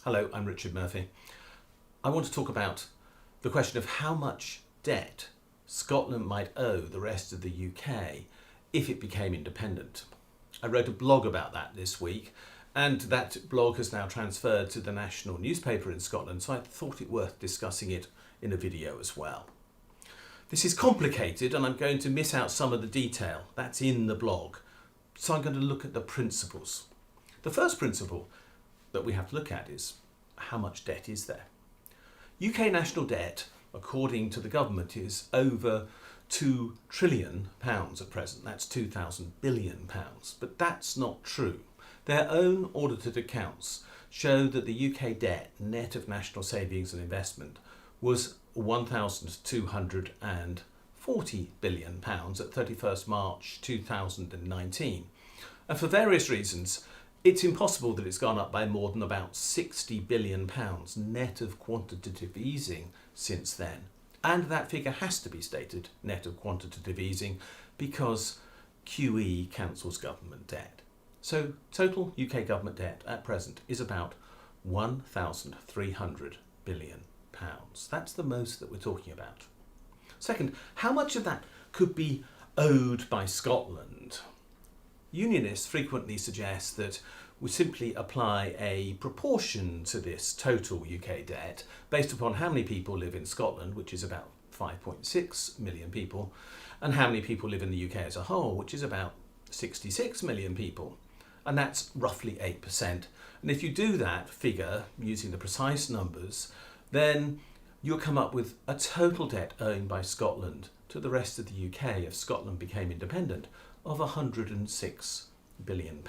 Hello, I'm Richard Murphy. I want to talk about the question of how much debt Scotland might owe the rest of the UK if it became independent. I wrote a blog about that this week, and that blog has now transferred to the national newspaper in Scotland, so I thought it worth discussing it in a video as well. This is complicated and I'm going to miss out some of the detail that's in the blog, so I'm going to look at the principles. The first principle that we have to look at is how much debt is there. UK national debt, according to the government, is over £2 trillion at present. That's £2,000 billion. But that's not true. Their own audited accounts show that the UK debt, net of national savings and investment, was £1,240 billion at 31st March 2019. And for various reasons, it's impossible that it's gone up by more than about £60 billion net of quantitative easing since then. And that figure has to be stated net of quantitative easing because QE cancels government debt. So total UK government debt at present is about £1,300 billion. That's the most that we're talking about. Second, how much of that could be owed by Scotland? Unionists frequently suggest that we simply apply a proportion to this total UK debt based upon how many people live in Scotland, which is about 5.6 million people, and how many people live in the UK as a whole, which is about 66 million people. And that's roughly 8%. And if you do that figure using the precise numbers, then you'll come up with a total debt owing by Scotland to the rest of the UK if Scotland became independent of £106 billion.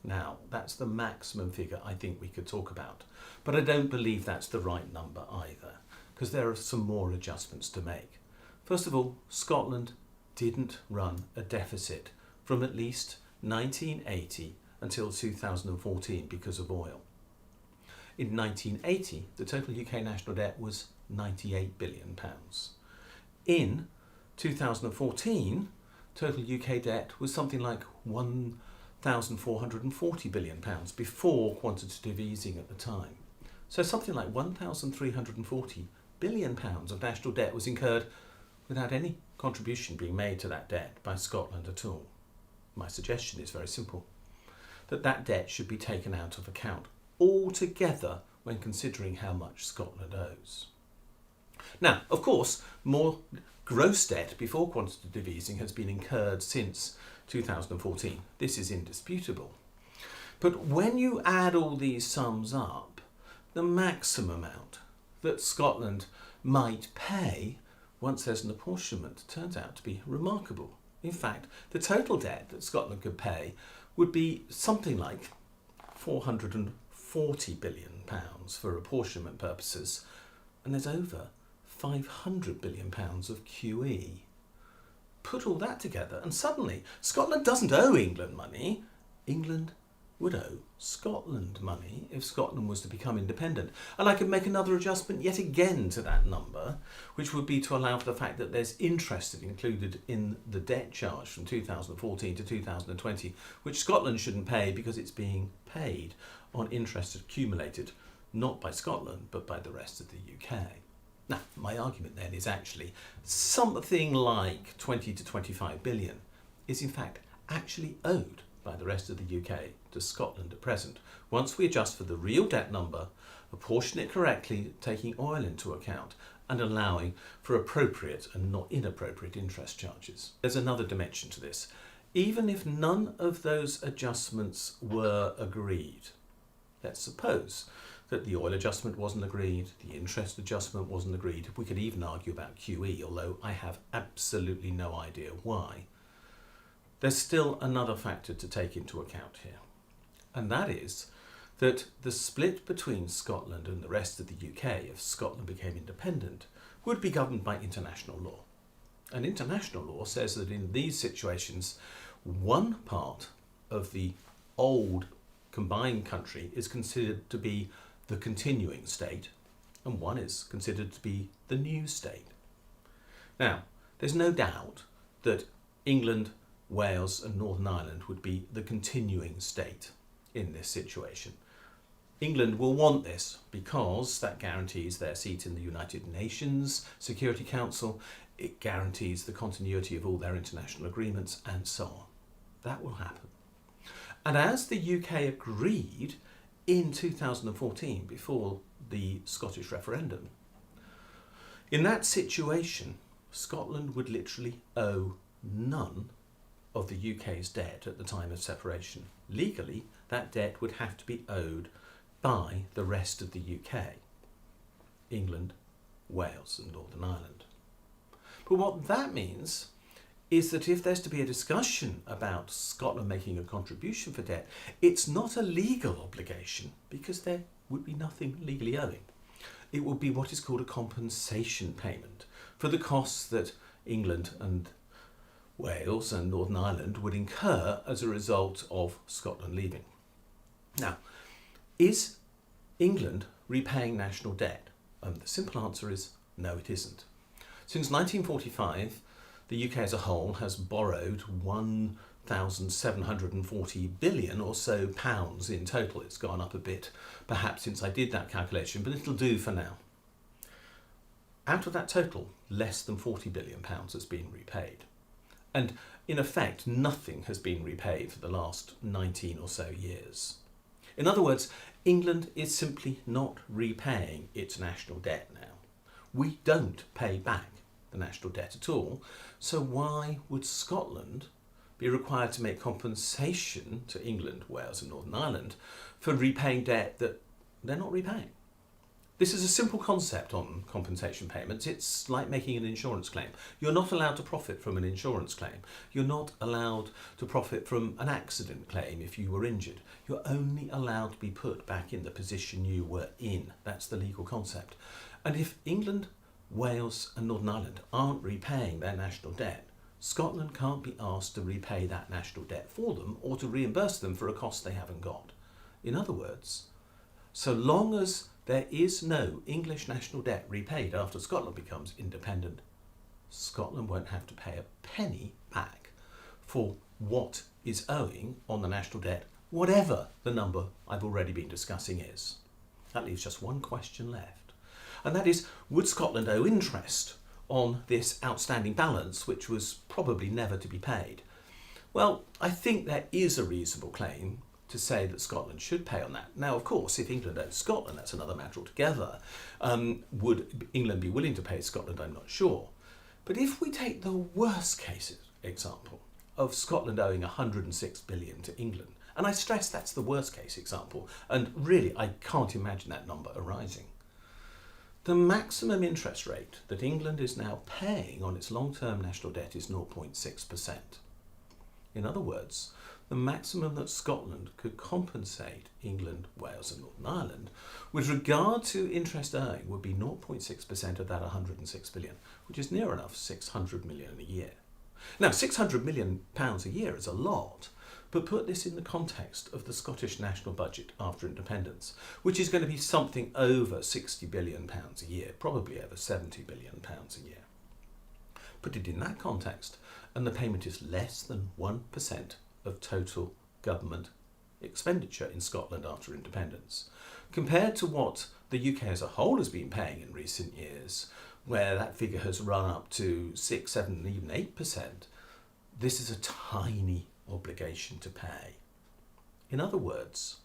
Now, that's the maximum figure I think we could talk about, but I don't believe that's the right number either, because there are some more adjustments to make. First of all, Scotland didn't run a deficit from at least 1980 until 2014 because of oil. In 1980, the total UK national debt was £98 billion. In 2014, total UK debt was something like £1,440 billion before quantitative easing at the time. So something like £1,340 billion of national debt was incurred without any contribution being made to that debt by Scotland at all. My suggestion is very simple, that debt should be taken out of account altogether when considering how much Scotland owes. Now, of course, more gross debt before quantitative easing has been incurred since 2014. This is indisputable. But when you add all these sums up, the maximum amount that Scotland might pay once there's an apportionment turns out to be remarkable. In fact, the total debt that Scotland could pay would be something like £440 billion for apportionment purposes, and there's over £500 billion of QE. Put all that together and suddenly Scotland doesn't owe England money. England would owe Scotland money if Scotland was to become independent. And I could make another adjustment yet again to that number, which would be to allow for the fact that there's interest included in the debt charge from 2014 to 2020, which Scotland shouldn't pay because it's being paid on interest accumulated not by Scotland but by the rest of the UK. Now, my argument then is actually something like 20 to 25 billion is in fact actually owed by the rest of the UK to Scotland at present, once we adjust for the real debt number, apportion it correctly, taking oil into account, and allowing for appropriate and not inappropriate interest charges. There's another dimension to this. Even if none of those adjustments were agreed, let's suppose that the oil adjustment wasn't agreed, the interest adjustment wasn't agreed, we could even argue about QE, although I have absolutely no idea why. There's still another factor to take into account here, and that is that the split between Scotland and the rest of the UK, if Scotland became independent, would be governed by international law. And international law says that in these situations, one part of the old combined country is considered to be the continuing state, and one is considered to be the new state. Now, there's no doubt that England, Wales and Northern Ireland would be the continuing state in this situation. England will want this because that guarantees their seat in the United Nations Security Council, it guarantees the continuity of all their international agreements, and so on. That will happen. And as the UK agreed in 2014, before the Scottish referendum, in that situation, Scotland would literally owe none of the UK's debt at the time of separation. Legally, that debt would have to be owed by the rest of the UK, England, Wales and Northern Ireland. But what that means is that if there's to be a discussion about Scotland making a contribution for debt, it's not a legal obligation because there would be nothing legally owing. It will be what is called a compensation payment for the costs that England and Wales and Northern Ireland would incur as a result of Scotland leaving. Now, is England repaying national debt? The simple answer is no, it isn't. Since 1945, the UK as a whole has borrowed 1,740 billion or so pounds in total. It's gone up a bit, perhaps, since I did that calculation, but it'll do for now. Out of that total, less than 40 billion pounds has been repaid. And in effect, nothing has been repaid for the last 19 or so years. In other words, England is simply not repaying its national debt now. We don't pay back the national debt at all, so why would Scotland be required to make compensation to England, Wales and Northern Ireland for repaying debt that they're not repaying? This is a simple concept on compensation payments. It's like making an insurance claim. You're not allowed to profit from an insurance claim. You're not allowed to profit from an accident claim if you were injured. You're only allowed to be put back in the position you were in. That's the legal concept. And if England, Wales and Northern Ireland aren't repaying their national debt, Scotland can't be asked to repay that national debt for them or to reimburse them for a cost they haven't got. In other words, so long as there is no English national debt repaid after Scotland becomes independent, Scotland won't have to pay a penny back for what is owing on the national debt, whatever the number I've already been discussing is. That leaves just one question left, and that is, would Scotland owe interest on this outstanding balance, which was probably never to be paid? Well, I think there is a reasonable claim to say that Scotland should pay on that. Now, of course, if England owes Scotland, that's another matter altogether. Would England be willing to pay Scotland? I'm not sure. But if we take the worst case example of Scotland owing 106 billion to England, and I stress that's the worst case example, and really I can't imagine that number arising, the maximum interest rate that England is now paying on its long-term national debt is 0.6%. In other words, the maximum that Scotland could compensate England, Wales and Northern Ireland with regard to interest owing would be 0.6% of that 106 billion, which is near enough 600 million a year. Now, 600 million pounds a year is a lot, but put this in the context of the Scottish national budget after independence, which is going to be something over 60 billion pounds a year, probably over 70 billion pounds a year. Put it in that context, and the payment is less than 1% of total government expenditure in Scotland after independence. Compared to what the UK as a whole has been paying in recent years, where that figure has run up to 6, 7 and even 8%, this is a tiny obligation to pay. In other words,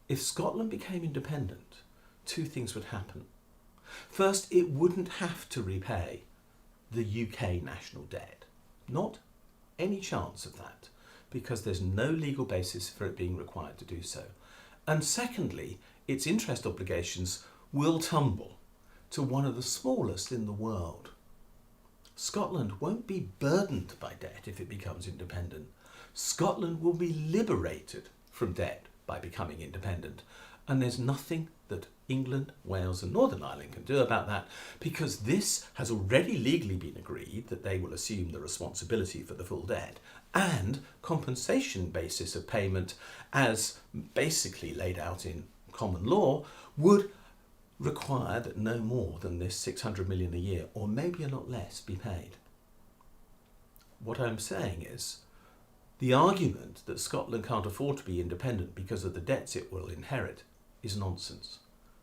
if Scotland became independent, two things would happen. First, it wouldn't have to repay the UK national debt. Not any chance of that, because there's no legal basis for it being required to do so. And secondly, its interest obligations will tumble to one of the smallest in the world. Scotland won't be burdened by debt if it becomes independent. Scotland will be liberated from debt by becoming independent. And there's nothing that England, Wales and Northern Ireland can do about that, because this has already legally been agreed that they will assume the responsibility for the full debt, and compensation basis of payment, as basically laid out in common law, would require that no more than this 600 million a year, or maybe a lot less, be paid. What I'm saying is, the argument that Scotland can't afford to be independent because of the debts it will inherit is nonsense.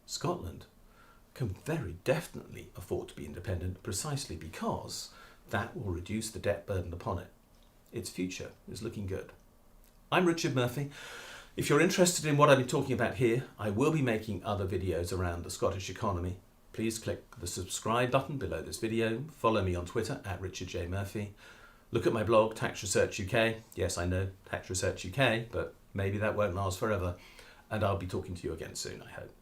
Scotland can very definitely afford to be independent precisely because that will reduce the debt burden upon it. Its future is looking good. I'm Richard Murphy. If you're interested in what I've been talking about here, I will be making other videos around the Scottish economy. Please click the subscribe button below this video. Follow me on Twitter at Richard J. Murphy. Look at my blog, Tax Research UK. Yes, I know, Tax Research UK, but maybe that won't last forever. And I'll be talking to you again soon, I hope.